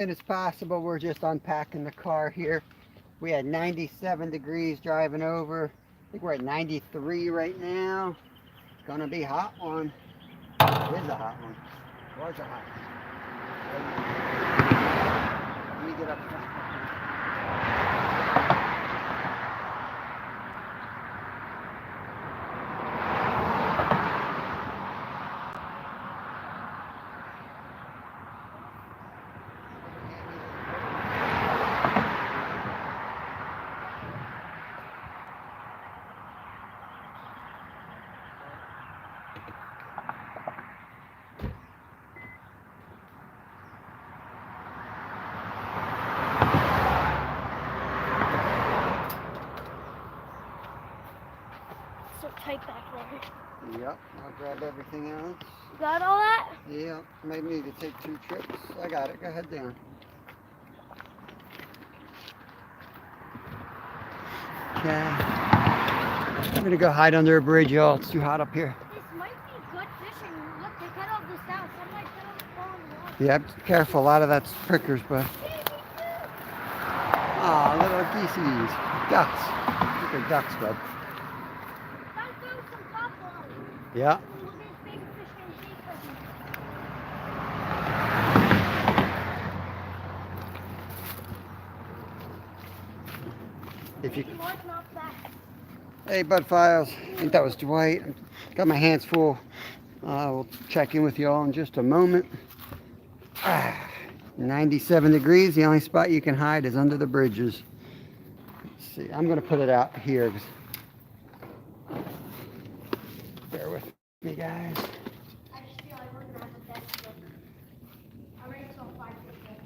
As possible. We're just unpacking the car here. We had 97 degrees driving over. I think we're at 93 right now. It's gonna be a hot one. It is a hot one. It was a hot one. Let me get up front. So tight back there. Yep, I'll grab everything else. Got all that? Yep, might need to take 2 trips. I got it. Go ahead down. Okay. I'm gonna go hide under a bridge, y'all. It's too hot up here. This might be good fishing. Look, they cut all this out. Some might cut all fall in the water. Yep, careful. A lot of that's prickers, but. Aw, little geeseys. Ducks. I think they're ducks, bud. Don't throw some pop on. Yeah. Look at this big fish and shake If you. not back. Hey, Bud Files. I think that was Dwight. Got my hands full. We'll check in with you all in just a moment. 97 degrees. The only spot you can hide is under the bridges. Let's see. I'm going to put it out here. Bear with me, guys. I just feel like we're going to have to test it. I already saw 5 fish.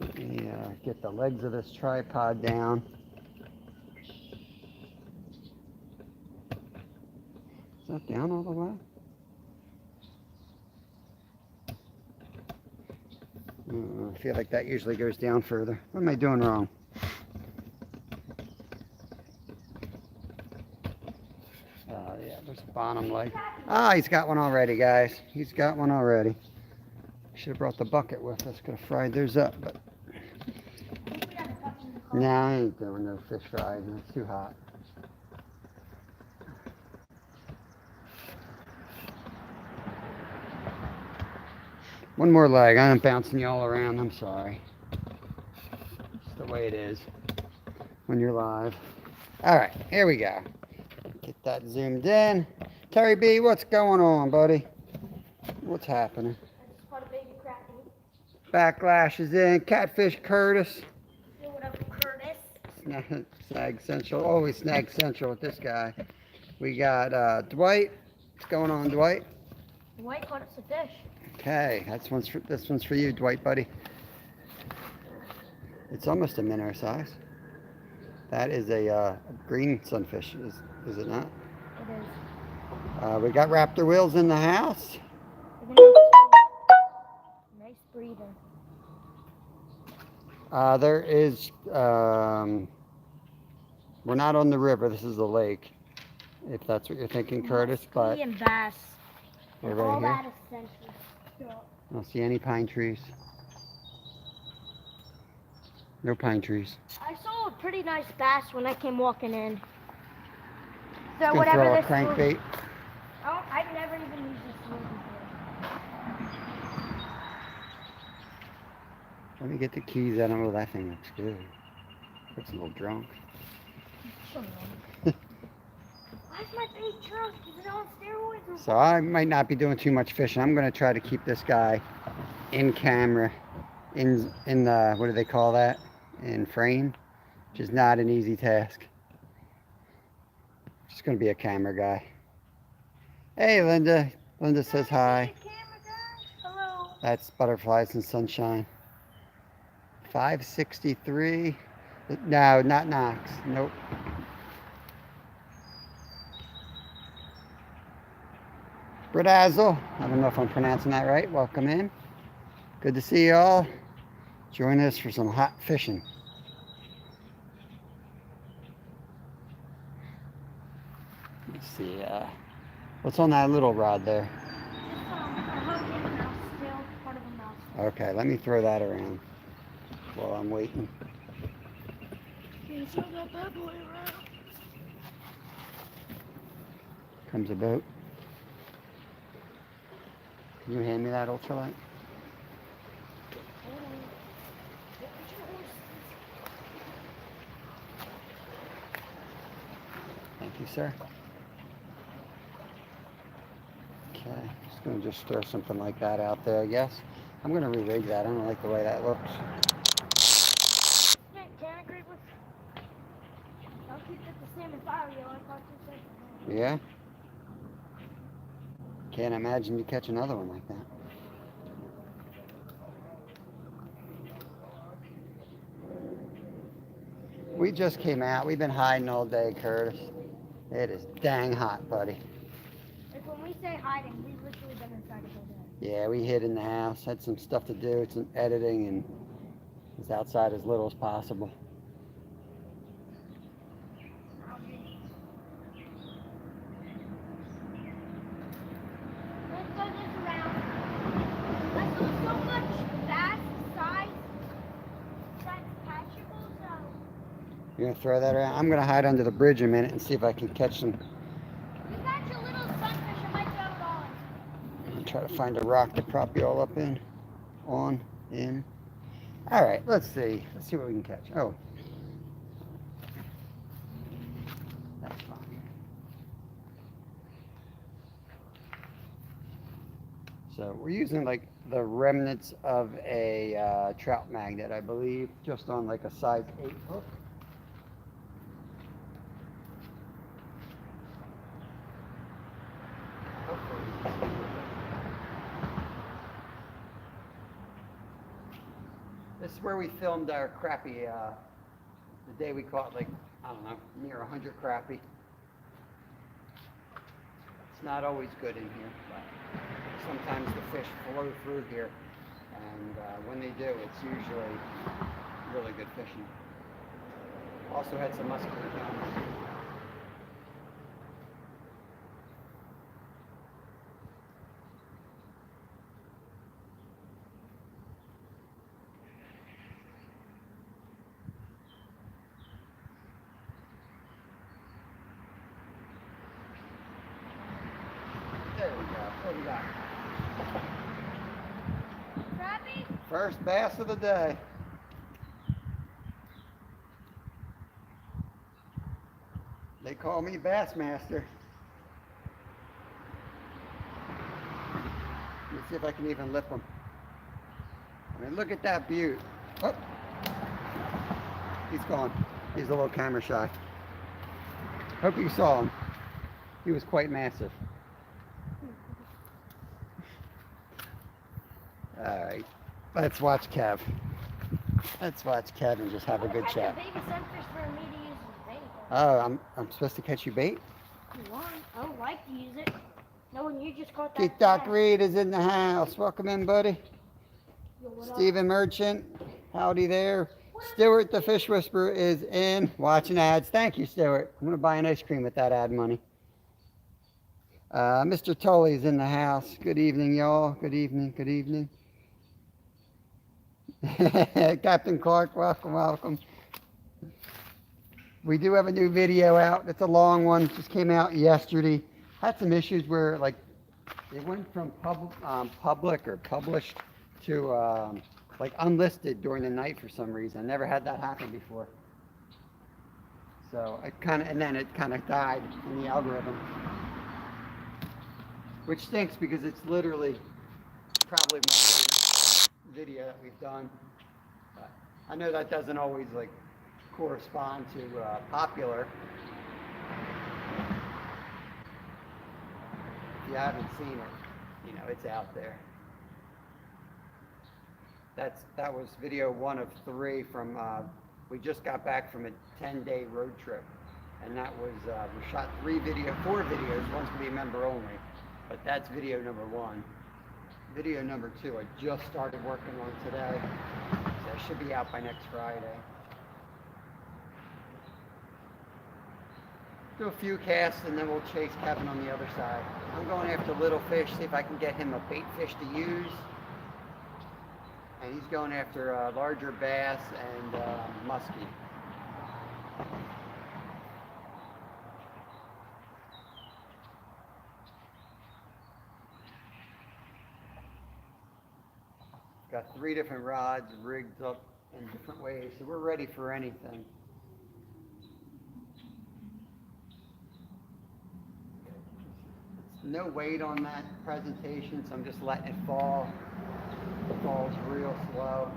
Let me get the legs of this tripod down. Is that down all the way? I feel like that usually goes down further. What am I doing wrong? Yeah, there's a bottom leg. Ah, he's got one already, guys. He's got one already. Should have brought the bucket with us. Could have fried theirs up, but no, I ain't doing no fish fries. It's too hot. One more leg. I'm bouncing you all around. I'm sorry. It's the way it is when you're live. All right, here we go. Get that zoomed in. Terry B, what's going on, buddy? What's happening? I just caught a baby crappie. Backlash is in. Catfish Curtis. Do whatever, Curtis. Snag Central. Always Snag Central with this guy. We got Dwight. What's going on, Dwight? Dwight caught us a fish. Okay, this one's for you, Dwight, buddy. It's almost a minnow size. That is a green sunfish, is it not? It is. We got raptor wheels in the house. Nice breeder. There is, we're not on the river. This is the lake, if that's what you're thinking, Curtis. But and bass. we're All right here. that is central. I don't see any pine trees. No pine trees. I saw a pretty nice bass when I came walking in. So Gonna whatever throw a this crankbait. Oh, I've never even used this tool before. Let me get the keys out of it. That thing looks good. Looks a little drunk. So why is my bait drunk? Is it on steroids or So I might not be doing too much fishing. I'm going to try to keep this guy in camera, in the, what do they call that? In frame, which is not an easy task. Just going to be a camera guy. Hey, Linda. Linda says hi. Hello. That's Butterflies and Sunshine. 563. No, not Knox. Nope. Bradazzle. I don't know if I'm pronouncing that right. Welcome in. Good to see you all. Join us for some hot fishing. Let's see. What's on that little rod there? A hook and a mouse tail, part of a mouse Okay, let me throw that around while I'm waiting. Can you throw that bad boy around? Comes a boat. Can you hand me that ultralight? Hold on. Get your horses. Thank you, sir. Okay, just gonna throw something like that out there, I guess. I'm gonna re-rig that. I don't like the way that looks. Yeah, can I agree with? I'll keep it the same as I thought you said. Yeah? Can't imagine you catch another one like that. We just came out. We've been hiding all day, Curtis. It is dang hot, buddy. Like when we say hiding, we've literally been inside all day. Yeah, we hid in the house, had some stuff to do, some editing, and was outside as little as possible. Let's go this around. I saw so much bass size catchable, so. You're gonna throw that around? I'm gonna hide under the bridge a minute and see if I can catch some. You catch a little sunfish, I might throw it on. I'll try to find a rock to prop you all up in. On, in. All right, let's see. Let's see what we can catch. Oh. That's fine. So we're using like the remnants of a trout magnet, I believe, just on like a size 8 hook. This is where we filmed our crappie, the day we caught like, I don't know, near 100 crappie. It's not always good in here, but sometimes the fish flow through here, and when they do, it's usually really good fishing. Also had some musky encounters. There we go. What do we got? Crappie? First bass of the day. They call me Bassmaster. Let's see if I can even lip them. I mean, look at that beaut. Oh, he's gone. He's a little camera shy. Hope you saw him. He was quite massive. All right, let's watch Kev. Let's watch Kev and just have a good chat. That's a baby sunfish for me to use as bait. Oh, I'm supposed to catch you bait? You want? I would like to use it. No, when you just caught that. Keith Doc Reed is in the house. Welcome in, buddy. Stephen Merchant, howdy there. Stewart the Fish Whisperer is in, watching ads. Thank you, Stewart. I'm going to buy an ice cream with that ad money. Mr. Tully's in the house. Good evening, y'all. Good evening, good evening. Captain Clark, welcome, welcome. We do have a new video out. It's a long one. It just came out yesterday. Had some issues where like it went from public or published to like unlisted during the night for some reason. I never had that happen before. So and then it kind of died in the algorithm, which stinks because it's literally probably my favorite video that we've done. But I know that doesn't always like correspond to popular. If you haven't seen it, you know, it's out there. That was video 1 of 3 from, we just got back from a 10-day road trip. And that was, we shot 4 videos, one's gonna be member only. But that's video number 1. Video number 2, I just started working on today. So it should be out by next Friday. Do a few casts and then we'll chase Kevin on the other side. I'm going after little fish, see if I can get him a bait fish to use. and he's going after larger bass and muskie. Got 3 different rods rigged up in different ways, so we're ready for anything. No weight on that presentation, so I'm just letting it fall. It falls real slow.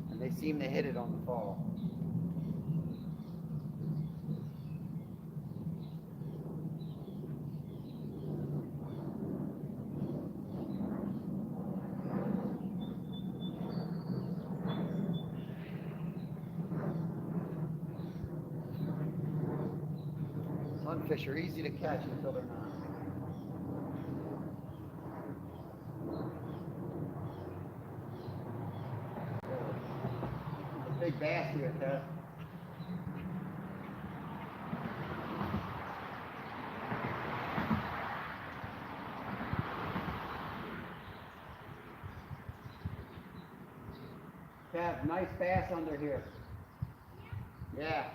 And they seem to hit it on the fall. Sunfish are easy to catch until they're not. There's a big bass here, Ted. Kev, nice bass under here. Yeah.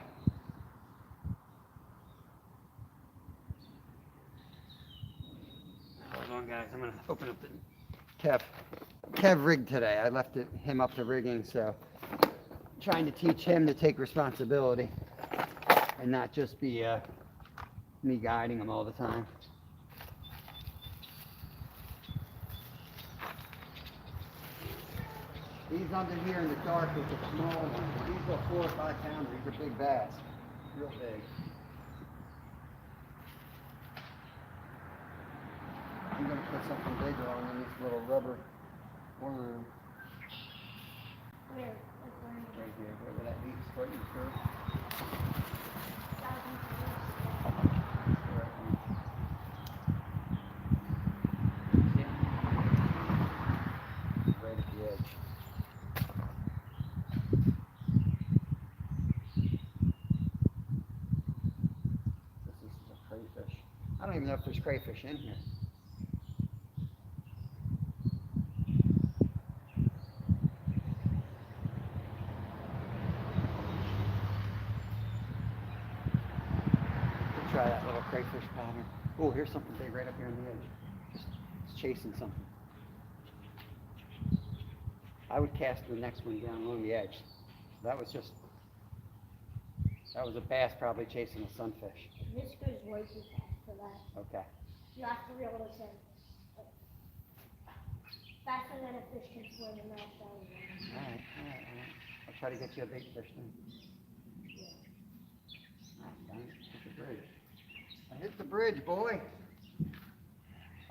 Hold on, guys. I'm gonna open up the Kev rigged today. I left him up to rigging, so trying to teach him to take responsibility and not just be me guiding him all the time. These under here in the dark is the small ones. These are 4 or 5 pounders. These are big bass, real big. I'm gonna put something bigger on than this little rubber worm. Where? Right here, where that leads starting to curve. Right at the edge. This is a crayfish. I don't even know if there's crayfish in here. Try that little crayfish pattern. Oh, here's something big right up here on the edge. Just chasing something. I would cast the next one down along the edge. That was a bass probably chasing a sunfish. This goes way too fast for that. Okay. You have to be able to swim faster than a fish can swim in that down. All right. I'll try to get you a big fish then. Dang it, hit the bridge. I hit the bridge, boy.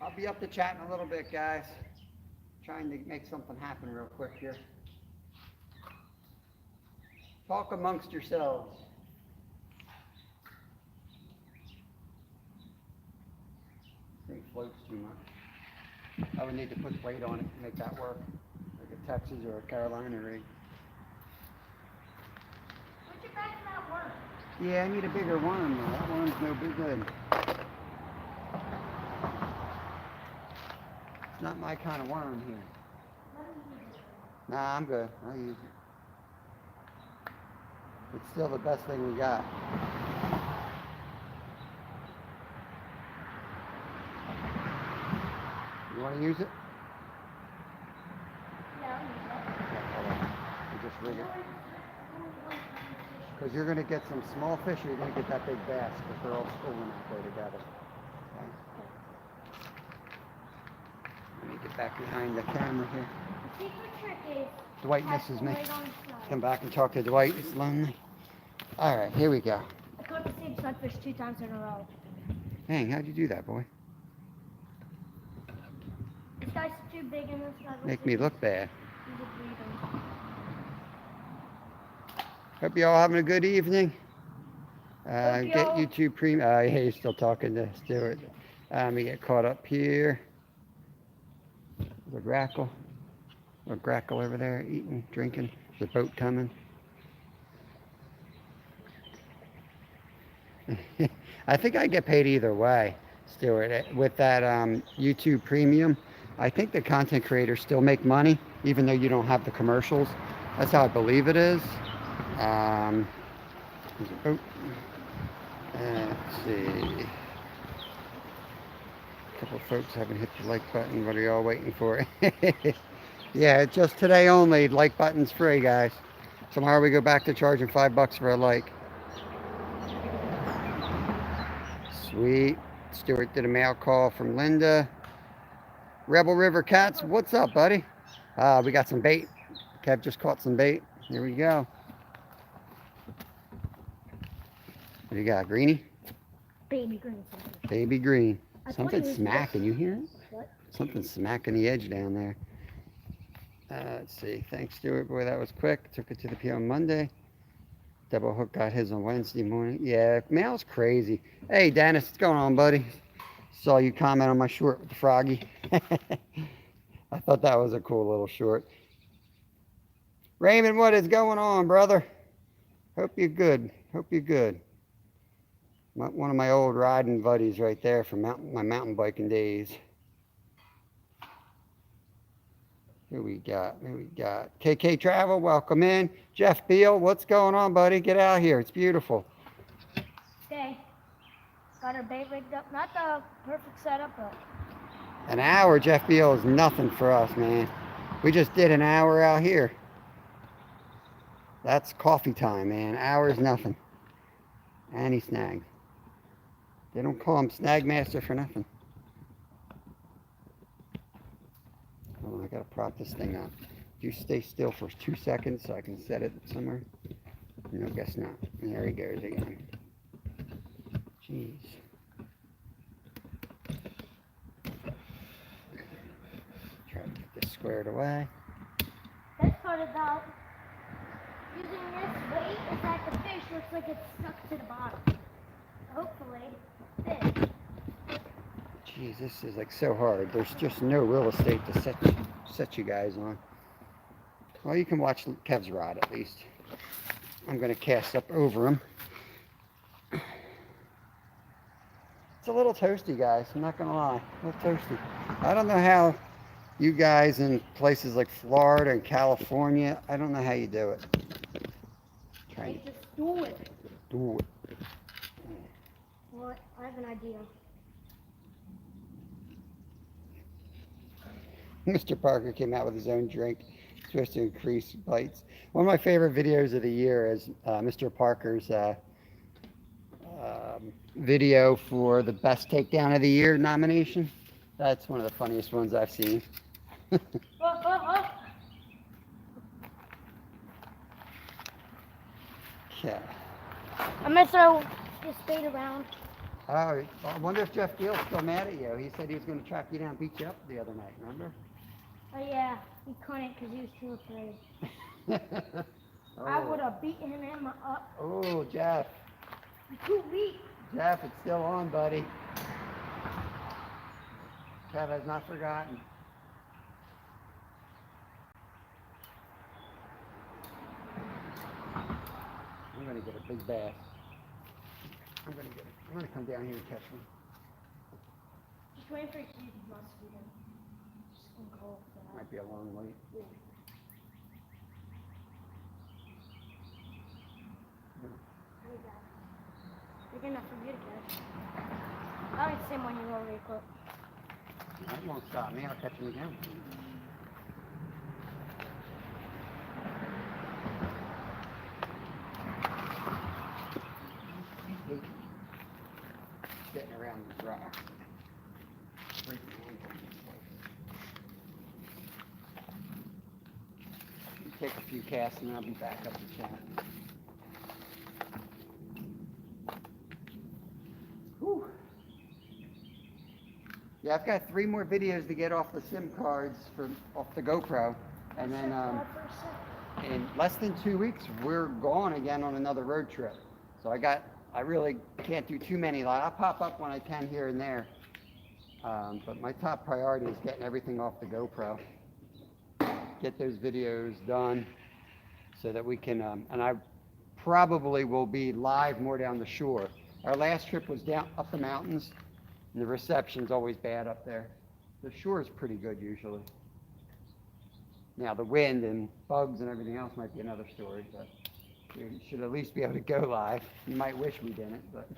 I'll be up to chat in a little bit, guys. Trying to make something happen real quick here. Talk amongst yourselves. I think it floats too much. I would need to put weight on it to make that work, like a Texas or a Carolina rig. Put your back in that worm. Yeah, I need a bigger worm though. That worm's no big good. It's not my kind of worm here. Nah, I'm good. I'll use it. It's still the best thing we got. You want to use it? Yeah, Hold on. You just rig it. Because you're going to get some small fish or you're going to get that big bass because they're all schooling out there together. Okay? Let me get back behind the camera here. the secret trick is Dwight misses me. right on the side. Come back and talk to Dwight. It's lonely. All right, here we go. I caught the same sunfish 2 times in a row. Dang, how'd you do that, boy? This guy's too big and this guy Make me look bad. He's a breeder. Hope you all having a good evening. Hope Get y'all- YouTube Premium. Yeah, he's still talking to Stuart. Let me get caught up here. The grackle. Or grackle over there, eating, drinking. The boat coming. I think I get paid either way. Stuart, with that YouTube Premium, I think the content creators still make money, even though you don't have the commercials. That's how I believe it is. Um, oh, let's see. A couple of folks haven't hit the like button. What are y'all waiting for? Yeah, just today only. Like button's free, guys. Tomorrow we go back to charging $5 for a like. Sweet. Stuart did a mail call from Linda. Rebel River Cats, what's up, buddy? We got some bait. Kev just caught some bait. Here we go. What do you got, greenie? Baby green. Baby green. I thought Something he was smacking. You hear it? What? Something smacking the edge down there. Let's see. Thanks, Stuart. Boy, that was quick. Took it to the PO on Monday. Double Hook got his on Wednesday morning. Yeah, mail's crazy. Hey, Dennis, what's going on, buddy? Saw you comment on my short with the froggy. I thought that was a cool little short. Raymond, what is going on, brother? Hope you're good. Hope you're good. One of my old riding buddies right there from my mountain biking days. Who we got? Who we got? KK Travel, welcome in. Jeff Beal, what's going on, buddy? Get out here. It's beautiful. Okay. Got our bait rigged up. Not the perfect setup, but An hour, Jeff Beal, is nothing for us, man. We just did an hour out here. That's coffee time, man. Hour is nothing. And he snagged. They don't call him Snag Master for nothing. Oh, I gotta prop this thing up. You stay still for 2 seconds so I can set it somewhere. No, guess not. There he goes again. Jeez. Try to get this squared away. best part about using this weight is that the fish looks like it's stuck to the bottom. Hopefully, this. Jeez, this is like so hard. There's just no real estate to set you guys on. Well, you can watch Kev's rod at least. I'm going to cast up over him. It's a little toasty, guys. I'm not going to lie. A little toasty. I don't know how you guys in places like Florida and California, I don't know how you do it. They just do it. Do it. Well, I have an idea. Mr. Parker came out with his own drink, supposed to increase bites. One of my favorite videos of the year is Mr. Parker's video for the best takedown of the year nomination. That's one of the funniest ones I've seen. Okay. I'm gonna throw this bait around. Oh, I wonder if Jeff Gill's still mad at you. He said he was going to track you down and beat you up the other night, remember? Oh yeah, he couldn't because he was too afraid. I would have beaten him up. Oh, Jeff. You're too weak. Jeff, it's still on, buddy. Kev has not forgotten. I'm going to get a big bass. I'm going to come down here and catch one. Just waiting for it to use mustard. Just gonna call for that. Might be a long wait. You're gonna forget it, I'll eat the same one you already cooked. That won't stop me. I'll catch him again. Getting around these rocks. Take a few casts and I'll be back up the channel. Whew. Yeah, I've got 3 more videos to get off the SIM cards off the GoPro, and then in less than 2 weeks we're gone again on another road trip. So I really can't do too many. I'll pop up when I can here and there, but my top priority is getting everything off the GoPro. Get those videos done so that we can, and I probably will be live more down the shore. Our last trip was down up the mountains, And the reception's always bad up there. The shore's pretty good usually. Now the wind and bugs and everything else might be another story, but we should at least be able to go live. You might wish we didn't, but.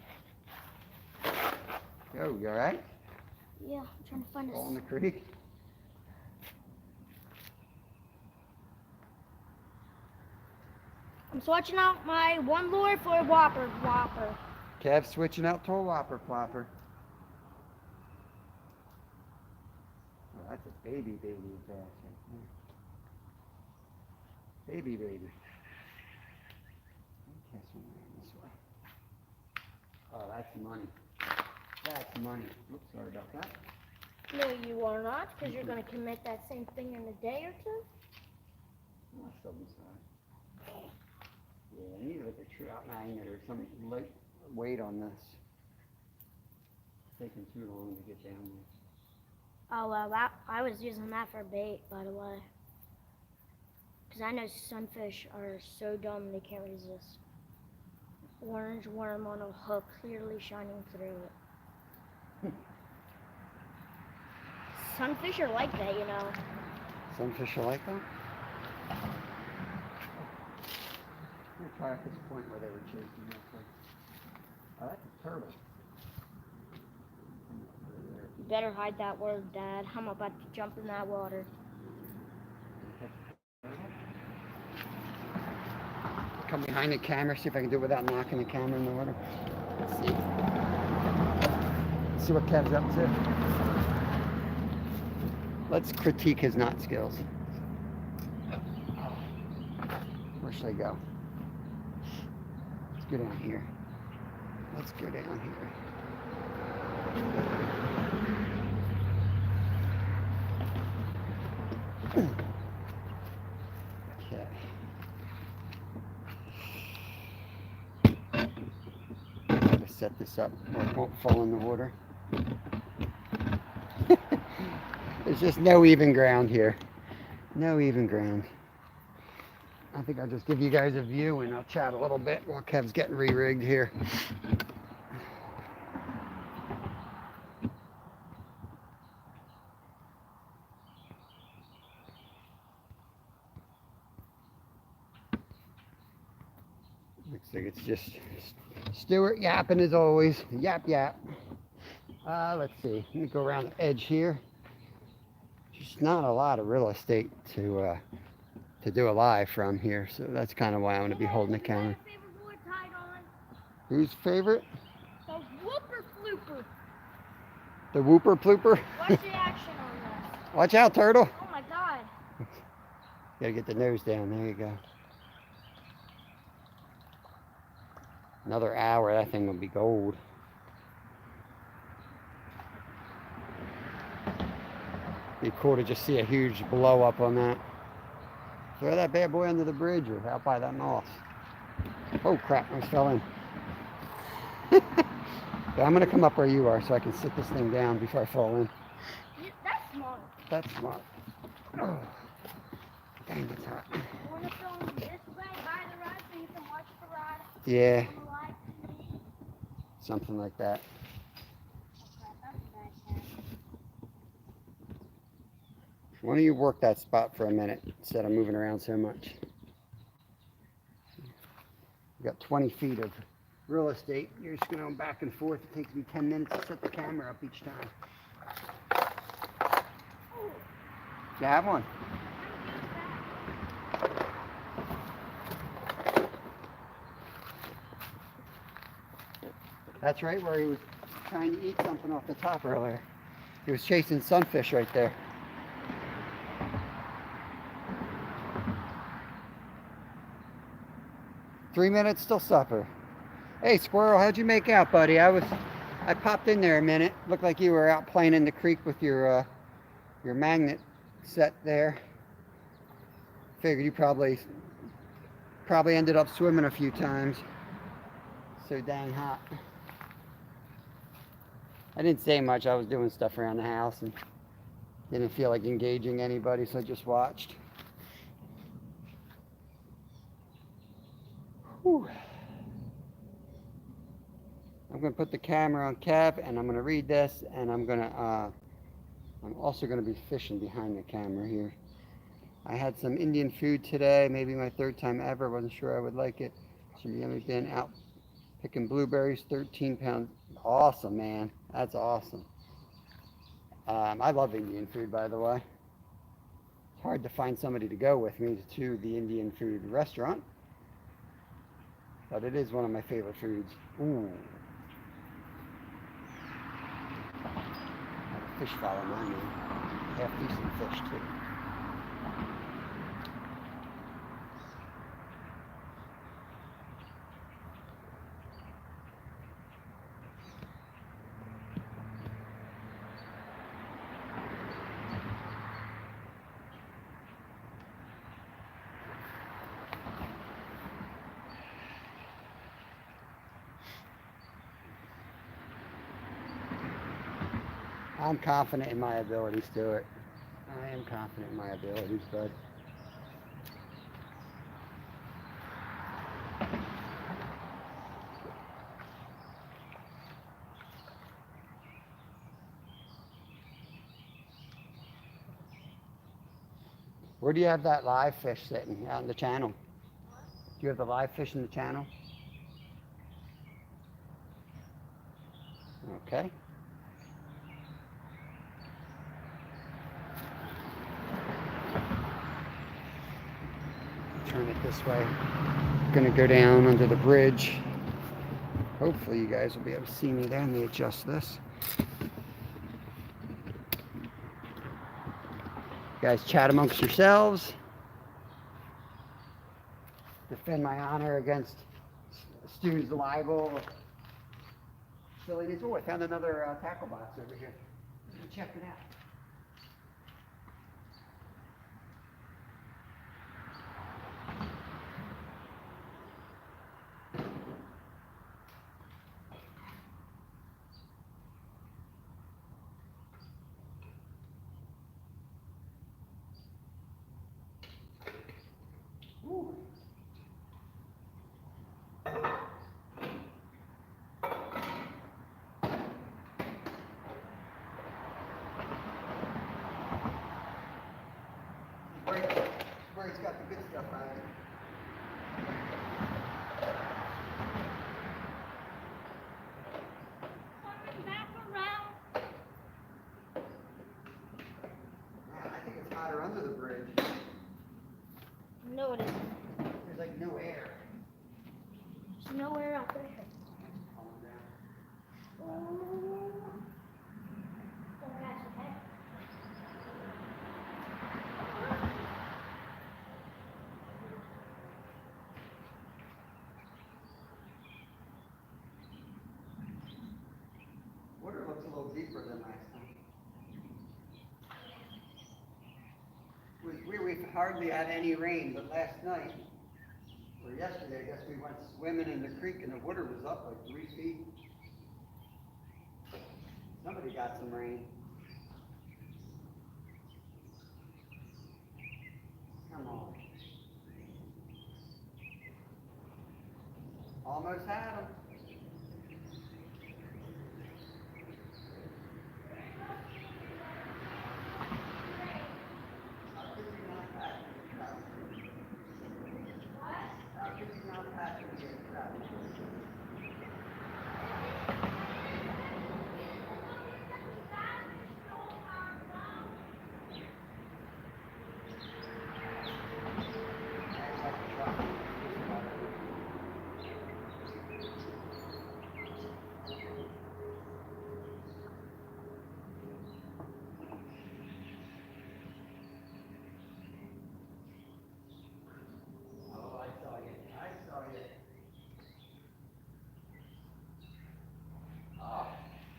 Go, you alright? Yeah, I'm trying to find Fall in this. the creek. I'm switching out my one lure for a whopper. Kev switching out to a whopper plopper. Oh, that's a baby bass right there. Baby. Okay, so this way. Oh, that's money. That's money. Oops, sorry about that. No, you are not, because you're going to commit that same thing in a day or two. Oh, something's yeah, I need like a trout magnet or some light weight on this. It's taking too long to get down there. Oh, well, I was using that for bait, by the way. Because I know sunfish are so dumb they can't resist. Orange worm on a hook clearly shining through it. Sunfish are like that, you know. Sunfish are like that? I'm going to try at this point where they were chasing real quick. Oh, that's a turtle. You better hide that word, Dad. I'm about to jump in that water. Come behind the camera, see if I can do it without knocking the camera in the water. Let's see. Let's see what Kev's up to. Let's critique his knot skills. Where should I go? Let's go down here. Let's go down here. Okay. Gotta set this up where it won't fall in the water. There's just no even ground here. No even ground. I think I'll just give you guys a view and I'll chat a little bit while Kev's getting re-rigged here. Looks like it's just Stuart yapping as always. Yap. Let's see. Let me go around the edge here. There's not a lot of real estate to do a live from here, so that's kind of why I'm going to be holding the camera. Whose favorite? The whooper flooper. The whooper plooper? Watch the action on this. Watch out, turtle. Oh my god. Gotta get the nose down. There you go. Another hour, that thing will be gold. Be cool to just see a huge blow up on that. Throw that bad boy under the bridge or out by that moss. Oh crap, I just fell in. Yeah, I'm gonna come up where you are so I can sit this thing down before I fall in. Yeah, that's smart. That's smart. Oh, dang, it's hot. You want to film this way by the rod so you can watch the rod? Yeah, On the live? something like that. Why don't you work that spot for a minute instead of moving around so much? We've got 20 feet of real estate. You're just going back and forth. It takes me 10 minutes to set the camera up each time. You have one? That's right where he was trying to eat something off the top earlier. He was chasing sunfish right there. Three minutes till supper. Hey squirrel, how'd you make out, buddy? I popped in there a minute. Looked like you were out playing in the creek with your magnet set there. Figured you probably ended up swimming a few times. So dang hot. I didn't say much. I was doing stuff around the house and didn't feel like engaging anybody, so I just watched. Whew. I'm gonna put the camera on cap, and I'm gonna read this, and I'm also gonna be fishing behind the camera here. I had some Indian food today, maybe my third time ever. Wasn't sure I would like it. Some yummy been out picking blueberries, 13 pounds. Awesome, man. That's awesome. I love Indian food, by the way. It's hard to find somebody to go with me to the Indian food restaurant, but it is one of my favorite foods. Ooh, had a fish following on me. Half decent fish too. I'm confident in my abilities, Stuart. I am confident in my abilities, bud. Where do you have that live fish sitting? Out in the channel? Do you have the live fish in the channel? Okay. Turn it this way. Gonna go down under the bridge. Hopefully you guys will be able to see me there. Let me adjust this. You guys chat amongst yourselves. Defend my honor against Stu's libel. Silliness. Oh, I found another tackle box over here. Check it out. Ooh. Where it's got the good stuff on it. Coming back around. Man, I think it's hotter under the bridge. No, it isn't. There's like no air. There's nowhere out there. Calm down. Oh. Don't catch it, okay? Water looks a little deeper than last time. We've hardly had any rain, but last night, or yesterday, I guess we went swimming in the creek and the water was up like 3 feet. Somebody got some rain. Come on. Almost had them.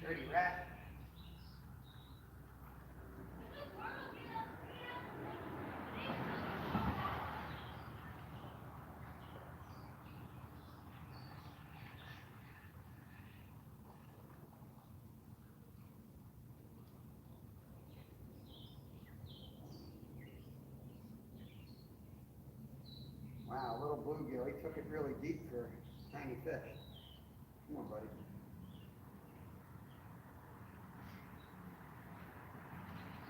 Dirty rat. Wow, little bluegill. He took it really deep for a tiny fish. Come on, buddy.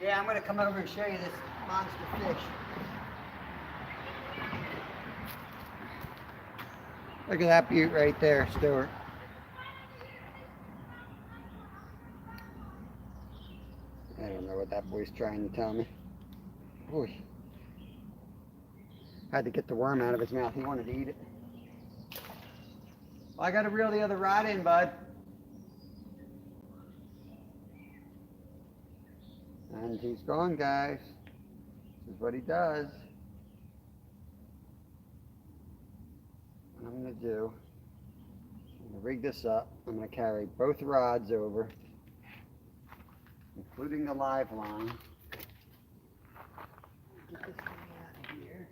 Yeah, I'm going to come over and show you this monster fish. Look at that butte right there, Stuart. I don't know what that boy's trying to tell me. Boy. Had to get the worm out of his mouth. He wanted to eat it. Well, I got to reel the other rod in, bud. And he's gone, guys. This is what he does. What I'm going to do, I'm going to rig this up. I'm going to carry both rods over, including the live line. Get this thing out of here.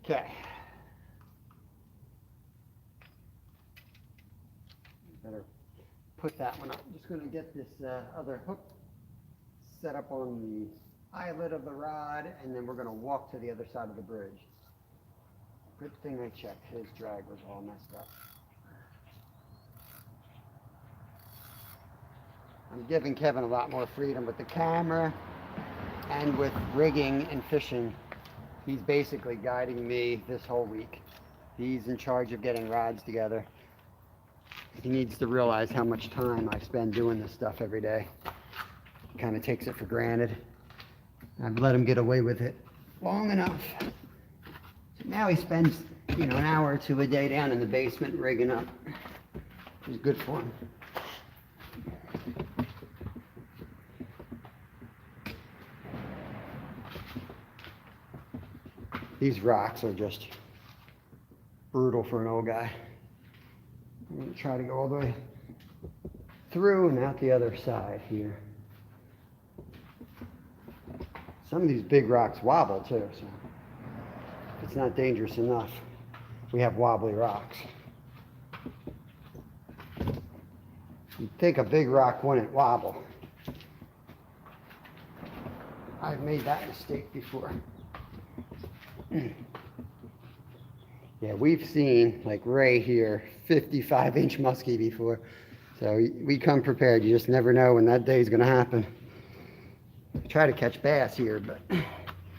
Okay. Better put that one up. I'm just going to get this other hook set up on the eyelet of the rod, and then we're going to walk to the other side of the bridge. Good thing I checked. His drag was all messed up. I'm giving Kevin a lot more freedom with the camera and with rigging and fishing. He's basically guiding me this whole week. He's in charge of getting rods together. He needs to realize how much time I spend doing this stuff every day. He kind of takes it for granted. I've let him get away with it long enough. So now he spends, an hour or two a day down in the basement rigging up. It's good for him. These rocks are just brutal for an old guy. I'm going to try to go all the way through and out the other side here. Some of these big rocks wobble too, so if it's not dangerous enough, we have wobbly rocks. You'd think a big rock wouldn't wobble. I've made that mistake before. Yeah, we've seen, like Ray here, 55-inch muskie before. So we come prepared. You just never know when that day's going to happen. I try to catch bass here, but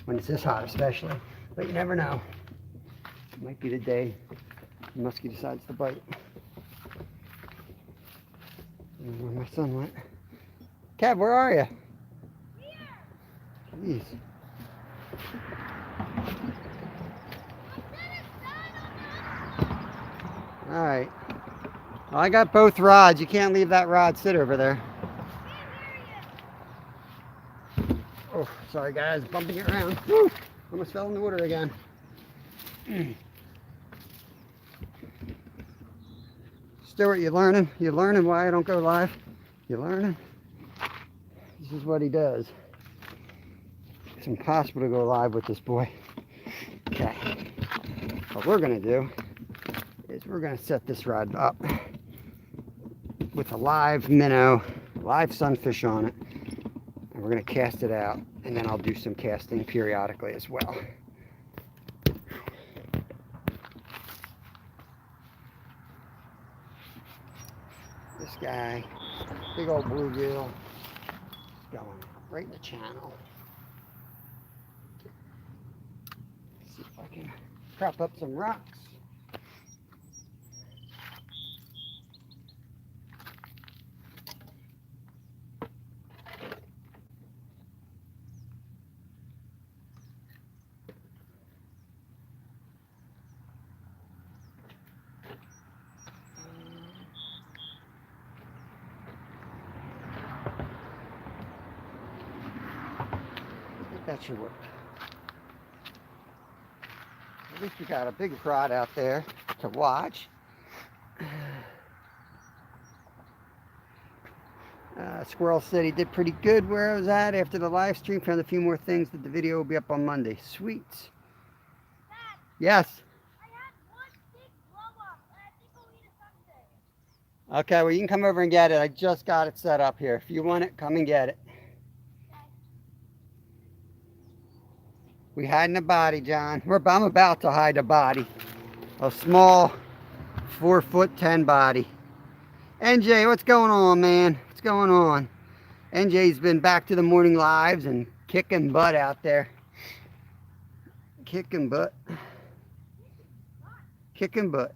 when it's this hot especially. But you never know. It might be the day the muskie decides to bite. I don't know where my son went. Kev, where are you? Here. Jeez. All right. Well, I got both rods. You can't leave that rod sit over there. Oh, sorry guys, bumping it around. Woo! Almost fell in the water again. Stuart, you learning? You learning why I don't go live? You learning? This is what he does. It's impossible to go live with this boy. Okay. What we're gonna do is we're going to set this rod up with a live minnow, live sunfish on it, and we're going to cast it out, and then I'll do some casting periodically as well. This guy, big old bluegill, going right in the channel. Let's see if I can prop up some rocks. That should work. At least we got a big rod out there to watch. Squirrel City did pretty good where I was at after the live stream. Found a few more things that the video will be up on Monday. Sweet. Dad, Yes. I had one big blow up, and I think I'll eat it someday. Okay, well you can come over and get it. I just got it set up here. If you want it, come and get it. We hiding a body, John. I'm about to hide a body. a small 4'10" body. NJ, what's going on, man? What's going on? NJ's been back to the morning lives and kicking butt out there. Kicking butt. Kicking butt.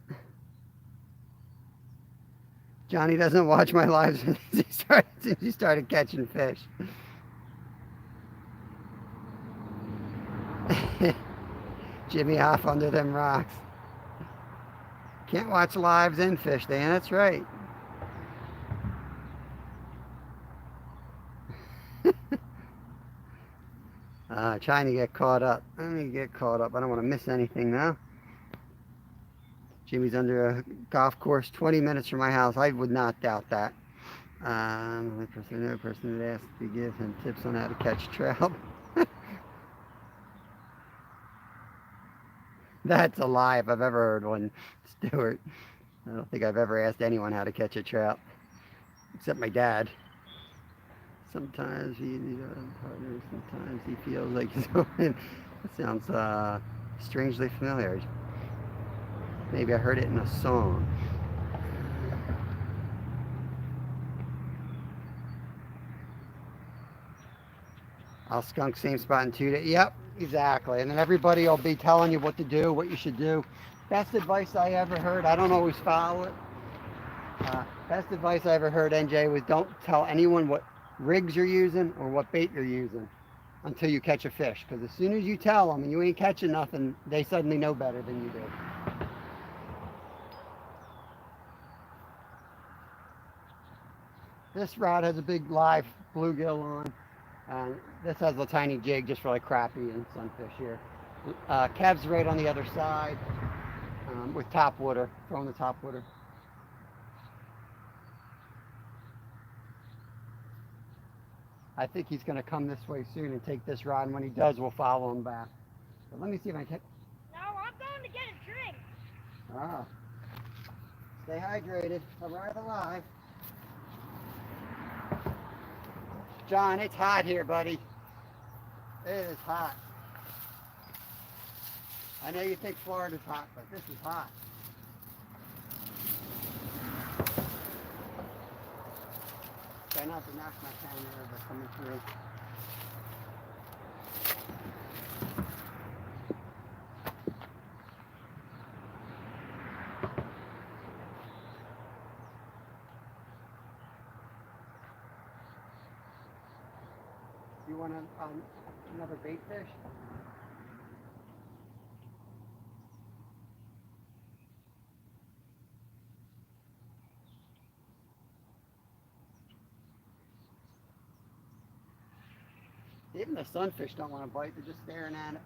Johnny doesn't watch my lives since he started catching fish. Jimmy off under them rocks. Can't watch lives and fish, Dan. That's right. Trying to get caught up. Let me get caught up. I don't want to miss anything now. Jimmy's under a golf course 20 minutes from my house. I would not doubt that. Only person that asked to give him tips on how to catch trout. That's a lie if I've ever heard one, Stuart. I don't think I've ever asked anyone how to catch a trout, except my dad. Sometimes he needs a partner, sometimes he feels like he's open. That sounds strangely familiar. Maybe I heard it in a song. I'll skunk same spot in 2 days. Yep, exactly. And then everybody will be telling you what to do, what you should do. Best advice I ever heard. I don't always follow it. Best advice I ever heard, NJ, was don't tell anyone what rigs you're using or what bait you're using until you catch a fish. Because as soon as you tell them and you ain't catching nothing, they suddenly know better than you do. This rod has a big live bluegill on. This has a tiny jig just for like crappie and sunfish here. Kev's right on the other side with top water, throwing the top water. I think he's going to come this way soon and take this rod, and when he does, we'll follow him back. But let me see if I can. No, I'm going to get a drink. Ah. Stay hydrated. Arrive alive. John, it's hot here, buddy. It is hot. I know you think Florida's hot, but this is hot. Try not to knock my camera over coming through. You want another bait fish? Even the sunfish don't want to bite, they're just staring at it.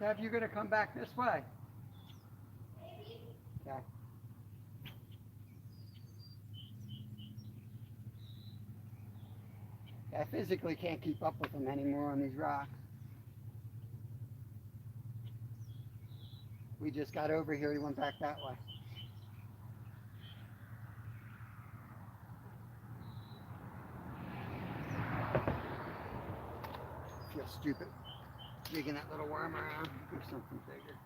Kev, you gonna come back this way? Maybe. Okay. I physically can't keep up with them anymore on these rocks. We just got over here, he went back that way. I feel stupid jigging that little worm around. Do something bigger.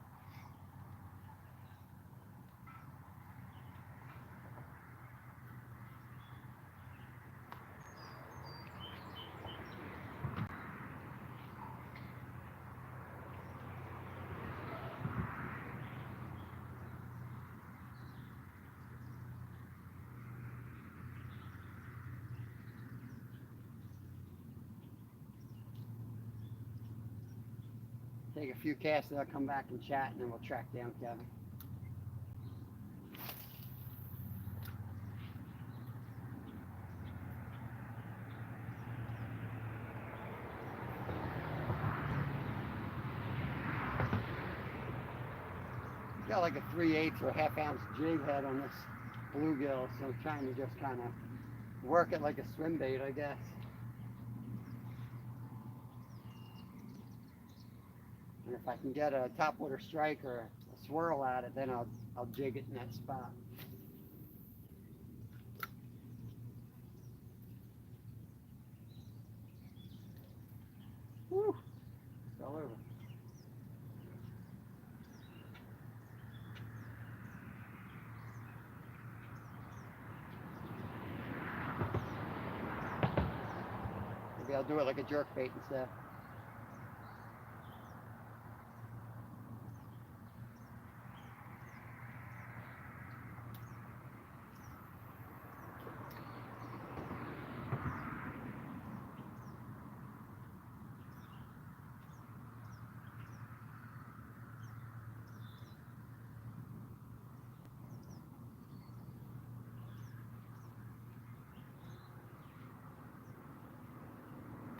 Take a few casts and I'll come back and chat and then we'll track down Kevin. Got like a 3/8 or a half-ounce jig head on this bluegill, so I'm trying to just kind of work it like a swim bait, I guess. And if I can get a topwater strike or a swirl at it, then I'll jig it in that spot. Woo! It's all over. Maybe I'll do it like a jerk bait instead.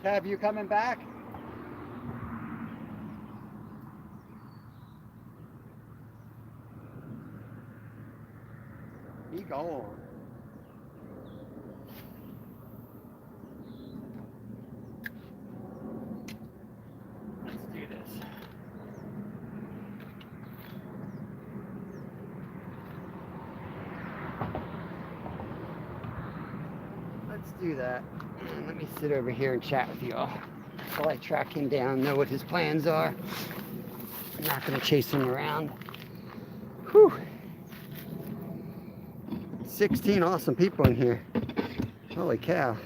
Tab, you coming back? He gone. Let's do this. Let's do that. And let me sit over here and chat with y'all while I track him down, know what his plans are. I'm not going to chase him around. Whew. 16 awesome people in here. Holy cow.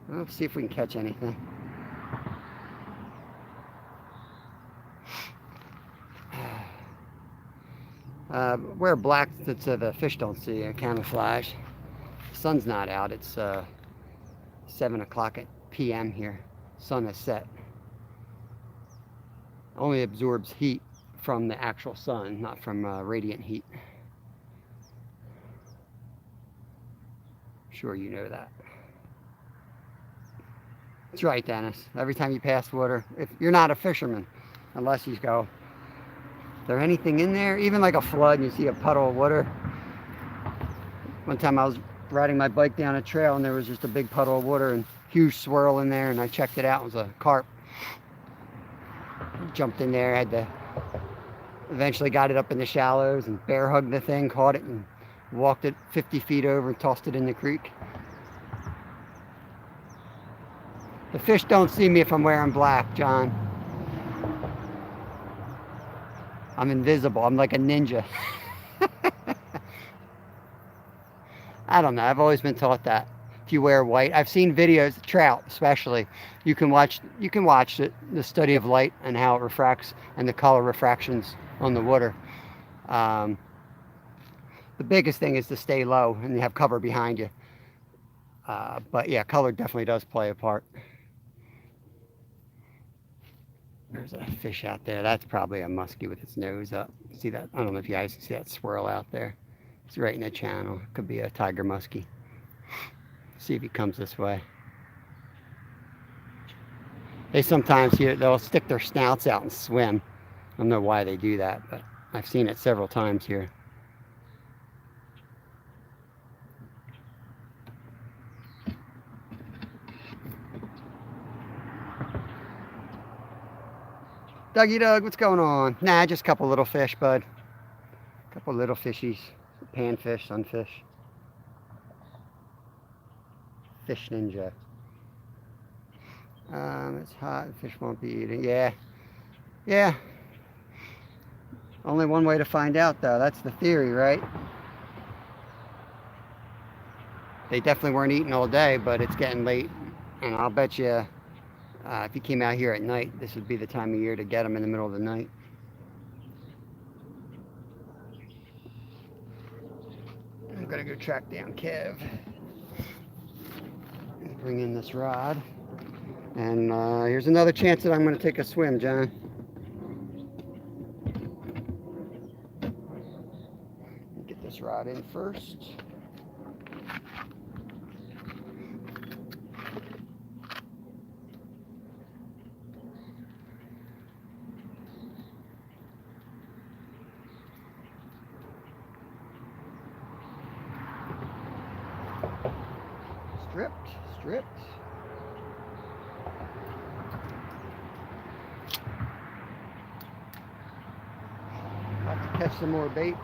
Let's see if we can catch anything. Wear black so the fish don't see camouflage. The sun's not out. It's 7 o'clock p.m. here. Sun has set. Only absorbs heat from the actual sun, not from radiant heat. Sure you know that. That's right, Dennis. Every time you pass water, if you're not a fisherman, unless you go, is there anything in there? Even like a flood and you see a puddle of water. One time I was riding my bike down a trail and there was just a big puddle of water and huge swirl in there, and I checked it out. It was a carp. Jumped in there, eventually got it up in the shallows and bear hugged the thing, caught it and walked it 50 feet over and tossed it in the creek. The fish don't see me if I'm wearing black, John. I'm invisible. I'm like a ninja. I don't know. I've always been taught that if you wear white. I've seen videos, trout especially. You can watch the study of light and how it refracts and the color refractions on the water. The biggest thing is to stay low and you have cover behind you. But yeah, color definitely does play a part. There's a fish out there. That's probably a muskie with its nose up. See that? I don't know if you guys can see that swirl out there. It's right in the channel. Could be a tiger muskie. See if he comes this way. They sometimes, they'll stick their snouts out and swim. I don't know why they do that, but I've seen it several times here. Dougie Doug, what's going on? Nah, just a couple little fish, bud. A couple little fishies. Panfish, sunfish. Fish ninja. It's hot. Fish won't be eating. Yeah. Yeah. Only one way to find out, though. That's the theory, right? They definitely weren't eating all day, but it's getting late. And I'll bet you, if you came out here at night, this would be the time of year to get them in the middle of the night. I'm gonna go track down Kev. Bring in this rod. And here's another chance that I'm gonna take a swim, John. Get this rod in first. stripped, stripped. About to catch some more bait.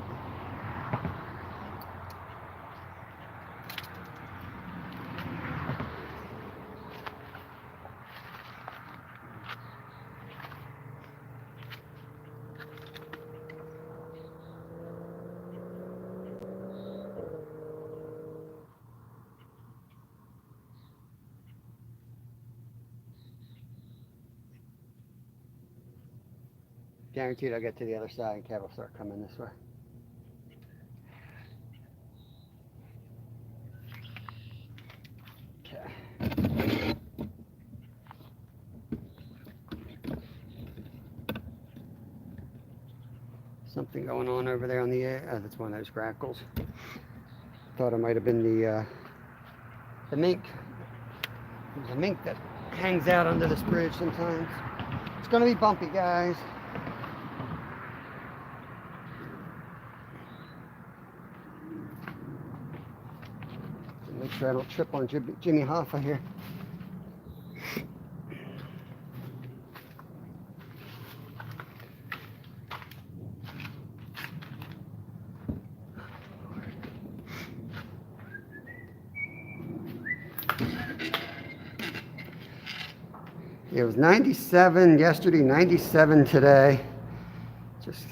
Guaranteed I'll get to the other side and Kev will start coming this way. Okay. Something going on over there on the air. Oh, that's one of those grackles. Thought it might have been the mink. There's a mink that hangs out under this bridge sometimes. It's going to be bumpy, guys. Make sure I don't trip on Jimmy Hoffa here. It was 97 yesterday, 97 today. Just,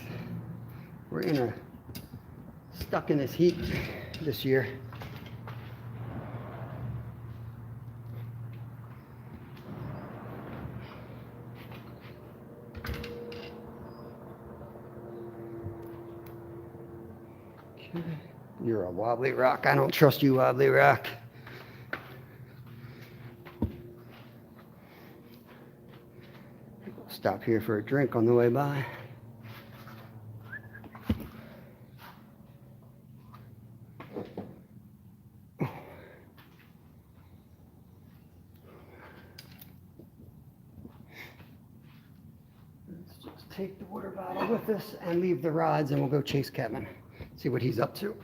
we're stuck in this heat this year. You're a wobbly rock. I don't trust you, wobbly rock. Stop here for a drink on the way by. Let's just take the water bottle with us and leave the rods, and we'll go chase Kevin. See what he's up to.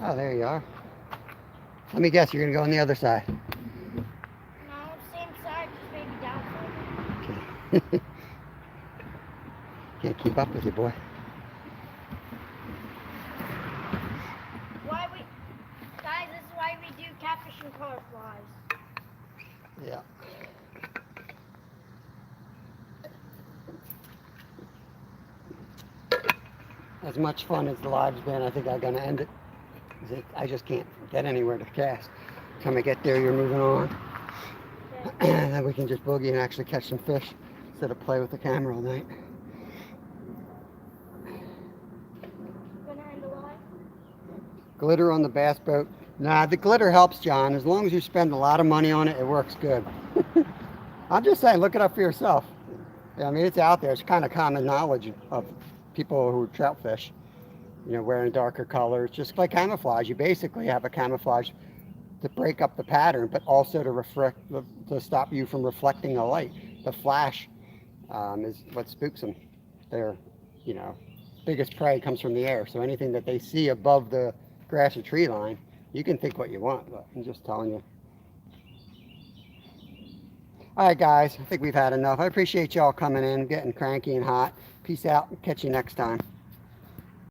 Oh, there you are. Let me guess, you're going to go on the other side. No, same side, just maybe down further. Okay. Can't keep up with you, boy. Guys, this is why we do catfish and color flies. Yeah. As much fun as the live's been, I think I'm going to end it. I just can't get anywhere to cast. Time I get there, you're moving on. Okay. And then we can just boogie and actually catch some fish instead of play with the camera all night. Gonna end the live? Glitter on the bass boat. Nah, the glitter helps, John. As long as you spend a lot of money on it, it works good. I'm just saying, look it up for yourself. I mean, it's out there. It's kind of common knowledge of people who trout fish. You know, wearing darker colors, just like camouflage. You basically have a camouflage to break up the pattern, but also to stop you from reflecting the light. The flash is what spooks them. Their, biggest prey comes from the air. So anything that they see above the grass or tree line, you can think what you want, but I'm just telling you. All right, guys, I think we've had enough. I appreciate y'all coming in, getting cranky and hot. Peace out. Catch you next time.